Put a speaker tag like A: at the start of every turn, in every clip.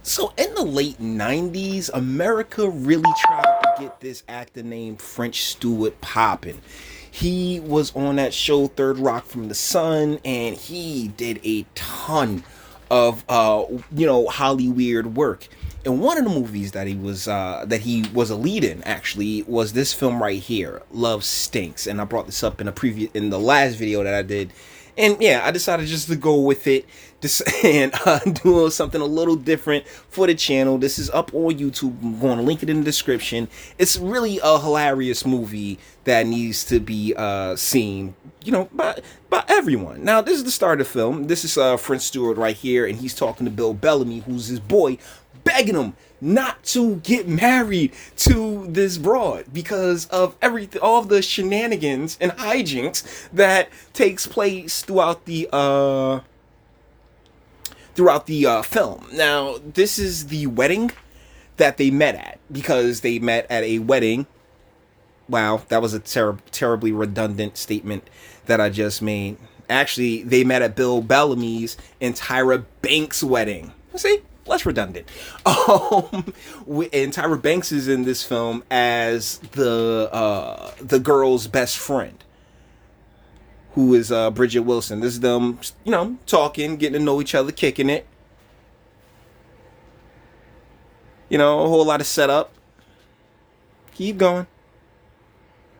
A: So in the late 90s, America really tried to get this actor named French Stewart popping. He was on that show Third Rock from the Sun, and he did a ton of Hollyweird work. And one of the movies that he was a lead in actually was this film right here, Love Stinks. And I brought this up in the last video that I did. And yeah, I decided just to go with it and do something a little different for the channel. This is up on YouTube. I'm going to link it in the description. It's really a hilarious movie that needs to be seen, by everyone. Now, this is the start of the film. This is French Stewart right here, and he's talking to Bill Bellamy, who's his boy, begging him not to get married to this broad because of all of the shenanigans and hijinks that takes place throughout the film. Now, this is the wedding that they met at, because they met at a wedding. Wow, that was a terribly redundant statement that I just made. Actually, they met at Bill Bellamy's and Tyra Banks' wedding. See? Less redundant. And Tyra Banks is in this film as the girl's best friend, who is Bridget Wilson. This is them, talking, getting to know each other, kicking it. A whole lot of setup. Keep going.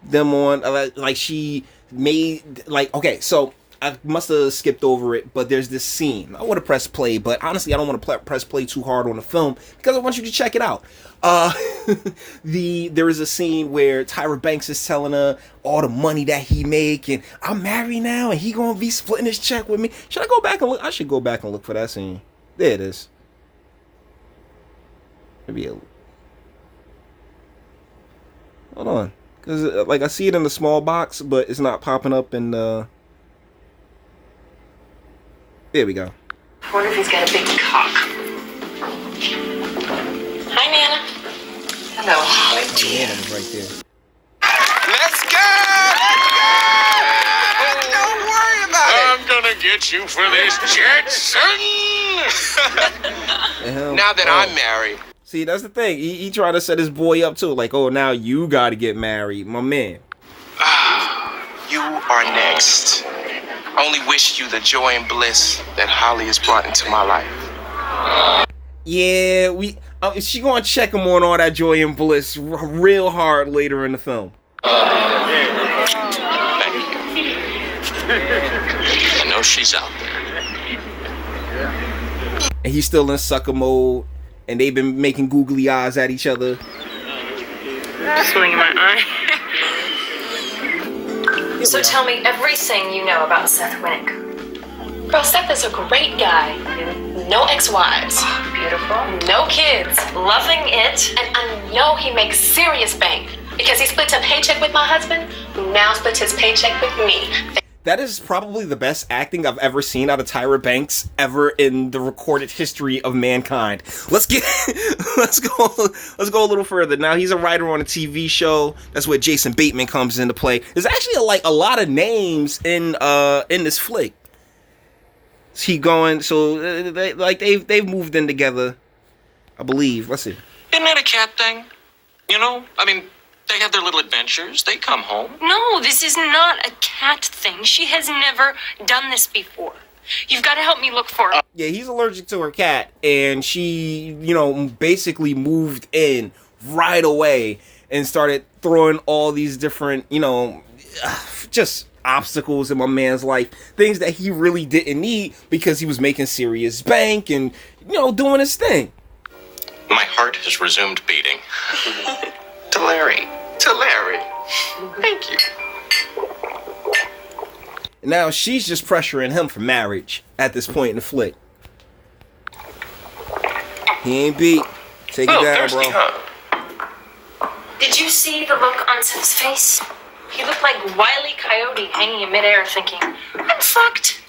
A: Them on, okay, so I must have skipped over it, but there's this scene. I want to press play, but honestly, I don't want to press play too hard on the film because I want you to check it out. There is a scene where Tyra Banks is telling her all the money that he make, and I'm married now, and he gonna be splitting his check with me. Should I go back and look? I should go back and look for that scene. There it is. Hold on, because I see it in the small box, but it's not popping up in the. There we go.
B: I wonder if he's got a big cock. Hi, Nana. Hello, Holly.
A: Yeah, it's right there.
C: Let's go! Don't worry about it. I'm gonna get you for this jet, son. Now that I'm married.
A: See, that's the thing. He tried to set his boy up too. Like, oh, now you got to get married, my man.
C: You are next. Only wish you the joy and bliss that Holly has brought into my life.
A: Yeah, she gonna check him on all that joy and bliss real hard later in the film.
C: Thank you. I know she's out there.
A: And he's still in sucker mode, and they've been making googly eyes at each other.
B: Swing in my eye. So tell me everything you know about Seth Winnick. Girl, Seth is a great guy. No ex-wives. Beautiful. No kids. Loving it. And I know he makes serious bank because he splits a paycheck with my husband, who now splits his paycheck with me.
A: That is probably the best acting I've ever seen out of Tyra Banks ever in the recorded history of mankind. Let's go a little further. Now, he's a writer on a TV show. That's where Jason Bateman comes into play. There's actually a lot of names in this flick. They've moved in together, I believe. Let's see.
C: Isn't that a cat thing? They have their little adventures. They come home.
B: No, this is not a cat thing. She has never done this before. You've got to help me look for her.
A: Yeah, he's allergic to her cat, and she, basically moved in right away and started throwing all these different, just obstacles in my man's life. Things that he really didn't need because he was making serious bank and, doing his thing.
C: My heart has resumed beating. To Larry. Thank you.
A: Now she's just pressuring him for marriage at this point in the flick. He ain't beat. Take it down,
C: thirsty,
A: bro.
C: Huh?
B: Did you see the look on Seth's face? He looked like Wile E. Coyote hanging in midair thinking, I'm fucked.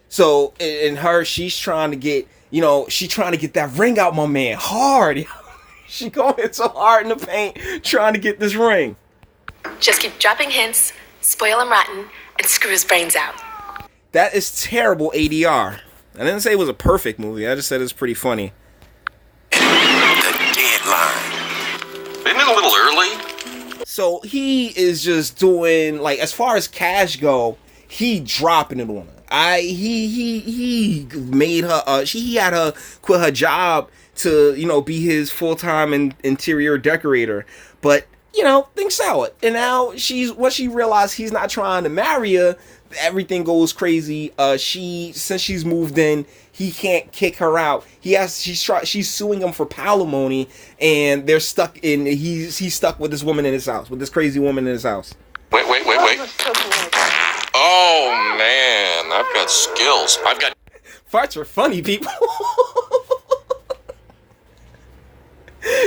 A: So in her, she's trying to get that ring out my man hard. She going so hard in the paint trying to get this ring.
D: Just keep dropping hints, spoil him rotten, and screw his brains out.
A: That is terrible ADR. I didn't say it was a perfect movie. I just said it's pretty funny. So he is just doing, like, as far as cash go, he dropping it on her. He made her, he had her quit her job to, you know, be his full-time interior decorator. But, you know, things soured. And now once she realized he's not trying to marry her, everything goes crazy. Since she's moved in, he can't kick her out. She's suing him for palimony, and he's stuck with this woman in his house, with this crazy woman in his house.
C: Wait. Oh, man, I've got skills.
A: Farts are funny, people.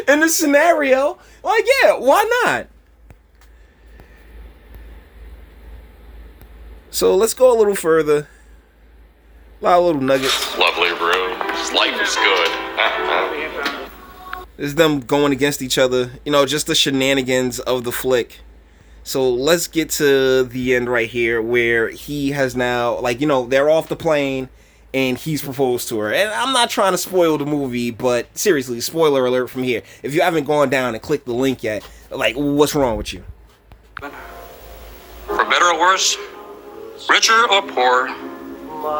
A: In this scenario, like, yeah, why not? So let's go a little further. A lot of little nuggets.
C: Lovely room. Life is good.
A: It's them going against each other. You know, just the shenanigans of the flick. So let's get to the end right here, where he has now, like, you know, they're off the plane and he's proposed to her. And I'm not trying to spoil the movie, but seriously, spoiler alert from here. If you haven't gone down and clicked the link yet, like, what's wrong with you?
E: For better or worse, richer or poor,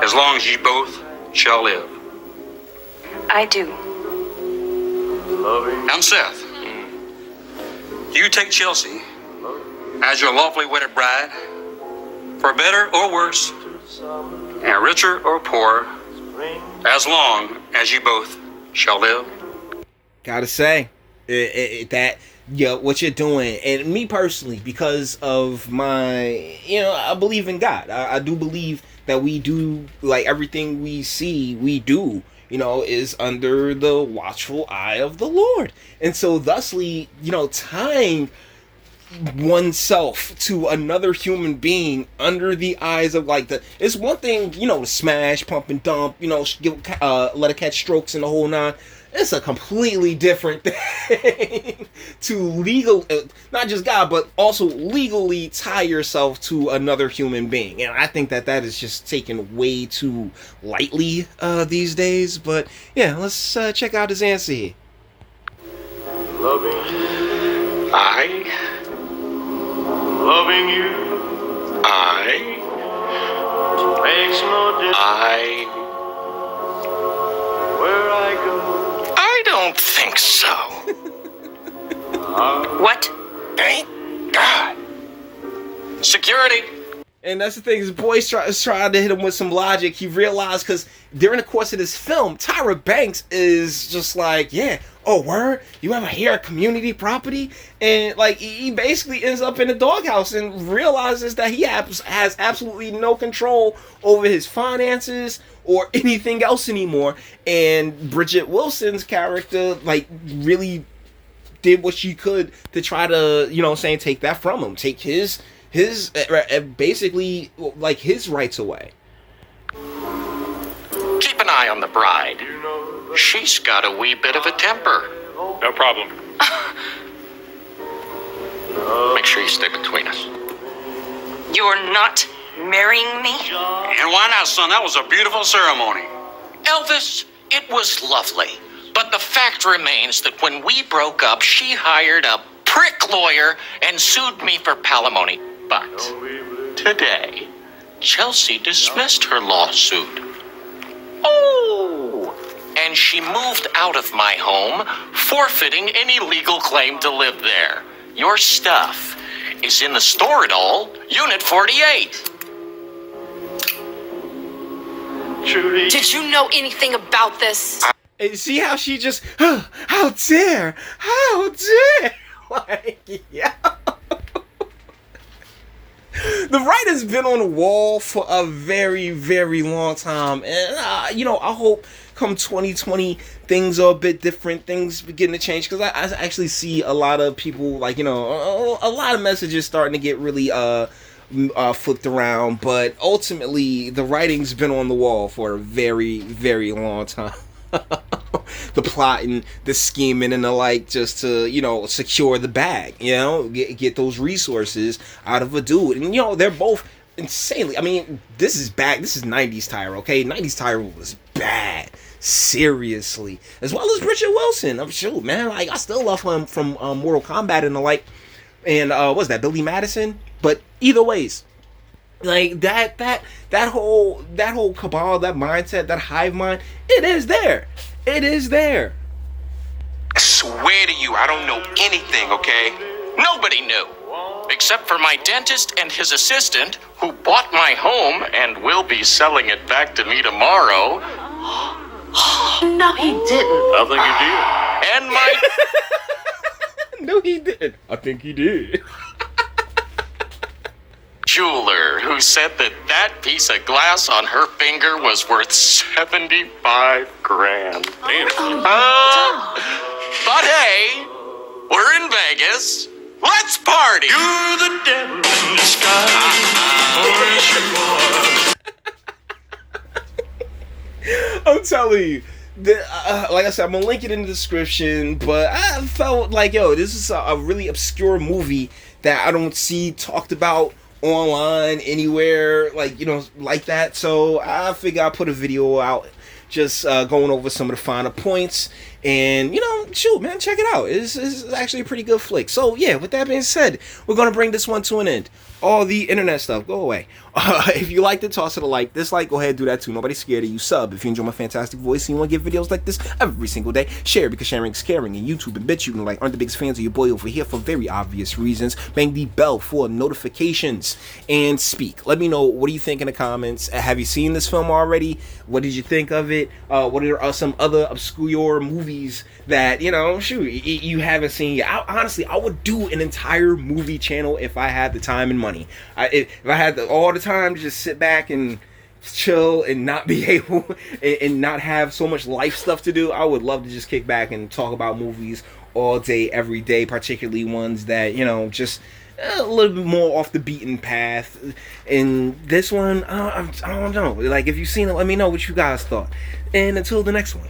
E: as long as ye both shall live.
B: I do.
E: I'm Seth. You take Chelsea as your lawfully wedded bride, for better or worse, and richer or poor, as long as you both shall live.
A: Gotta say, what you're doing, and me personally, because of my, you know, I believe in God. I do believe that we do, like, everything we see, we do, you know, is under the watchful eye of the Lord. And so thusly, you know, tying oneself to another human being under the eyes of, like, it's one thing, you know, to smash, pump and dump, you know, let her catch strokes and the whole nine. It's a completely different thing to not just God, but also legally tie yourself to another human being. And I think that is just taken way too lightly these days. But yeah, let's check out his answer here.
F: Loving you. Loving you. Makes no difference. Where I go.
C: I don't think so.
D: What?
C: Thank God.
E: Security.
A: And that's the thing, his boys trying to hit him with some logic. He realized, because during the course of this film, Tyra Banks is just like, yeah, oh, word? You ever hear of community property? And, like, he basically ends up in the doghouse and realizes that he has absolutely no control over his finances or anything else anymore. And Bridget Wilson's character, like, really did what she could to try to, you know, take that from him. Take his basically, like, his rights away.
C: Keep an eye on the bride. She's got a wee bit of a temper.
E: No problem.
C: Make sure you stay between us.
D: You're not marrying me?
E: And why not, son? That was a beautiful ceremony.
C: Elvis, it was lovely. But the fact remains that when we broke up, she hired a prick lawyer and sued me for palimony. But today, Chelsea dismissed her lawsuit. Oh! And she moved out of my home, forfeiting any legal claim to live there. Your stuff is in the store at all, Unit 48.
D: Did you know anything about this?
A: And see how she just, how dare, like, yeah. The writer's been on the wall for a very, very long time. And, you know, I hope come 2020, things are a bit different. Things begin to change. Because I actually see a lot of people, like, you know, a lot of messages starting to get really flipped around. But ultimately, the writing's been on the wall for a very, very long time. The plotting, the scheming, and the like, just to, you know, secure the bag, you know, get those resources out of a dude. And, you know, they're both insanely, I mean, this is bad. This is 90s Tyra, okay? 90s Tyra was bad, seriously, as well as Bridget Wilson. I'm sure, man, like, I still love him from Mortal Kombat and the like. and what's that, Billy Madison? But either ways, like that whole cabal, that mindset, that hive mind, it is there. It is there.
C: I swear to you, I don't know anything, okay? Nobody knew. Except for my dentist and his assistant, who bought my home and will be selling it back to me tomorrow.
B: No, he didn't.
F: I think you did.
C: And my
A: No, he did. I think he did.
C: jeweler, who said that piece of glass on her finger was worth 75 grand.
E: Damn.
C: But hey, we're in Vegas. Let's party!
F: You're the devil in disguise. Oh, yes, you are.
A: I'm telling you. Like I said, I'm gonna link it in the description, but I felt like, yo, this is a really obscure movie that I don't see talked about online anywhere, like, you know, like that. So I figure I'll put a video out just going over some of the finer points, and, you know, shoot, man, check it out. It's actually a pretty good flick. So yeah, with that being said, we're gonna bring this one to an end. All the internet stuff, go away. If you liked it, toss it a like. Dislike, go ahead, do that too. Nobody's scared of you. Sub if you enjoy my fantastic voice and you want to get videos like this every single day. Share because sharing is caring. And YouTube and BitChute and like aren't the biggest fans of your boy over here for very obvious reasons. Bang the bell for notifications and speak. Let me know, what do you think in the comments? Have you seen this film already? What did you think of it? What are some other obscure movies that, you know, shoot, you haven't seen yet? Honestly, I would do an entire movie channel if I had the time and money. If I had all the time to just sit back and chill and not be able and not have so much life stuff to do, I would love to just kick back and talk about movies all day, every day, particularly ones that, you know, just a little bit more off the beaten path. And this one, I don't know. Like, if you've seen it, let me know what you guys thought. And until the next one.